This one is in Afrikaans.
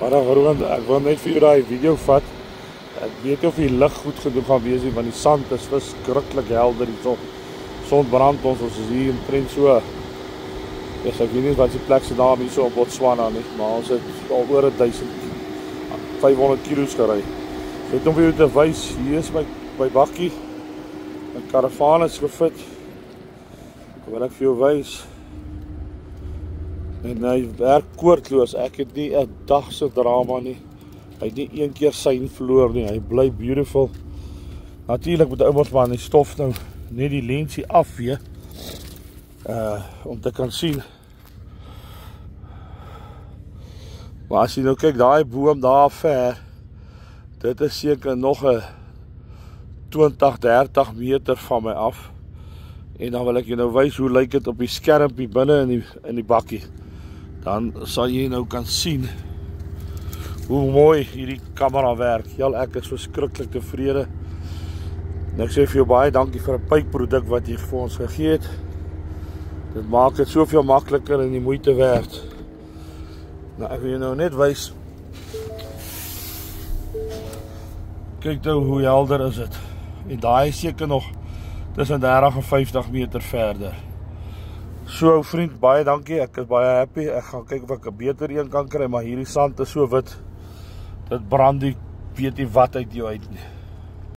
Ek wil net vir jou daai video vat. Ek weet nie of die lig goed genoeg gaan wees nie, want die sand is verskriklik helder hier. Son brand ons is hier omtrent so. Ek weet nie wat die plek se naam hier so op Botswana nie, maar ons het al oor 1500 kilos gery. Net om vir jou te wys, hier is my bakkie. My karavaan is gefit. Wil ek vir jou wys. En hy werk koordloos. Ek het nie 'n dag se drama nie. Hy het nie een keer sein verloor nie. Hy bly beautiful. Natuurlik moet ouers maar die stof nou net die lensie afvee. Om te kan sien. Maar as jy nou kyk, daai boom daar ver, dit is seker nog 'n 20-30 meter van my af. En dan wil ek jou nou wys hoe lyk dit op die skermpie binne in die bakkie. Dan sal jy nou kan sien hoe mooi hierdie kamera werk. Ek is verskriklik tevrede. En ek sê vir jou baie dankie vir 'n pypproduk wat jy vir ons gegee het. Dit maak dit soveel makliker en die moeite werd. Nou ek wil jou nou net wys. Kyk nou hoe helder is dit. En daai is seker nog tussen 30 en 50 meter verder. So vriend, baie dankie. Ek is baie happy. Ek gaan kyk of ek 'n beter een kan kry, maar hierdie sand is so wit. Dit brand die weet nie wat uit jou uit nie.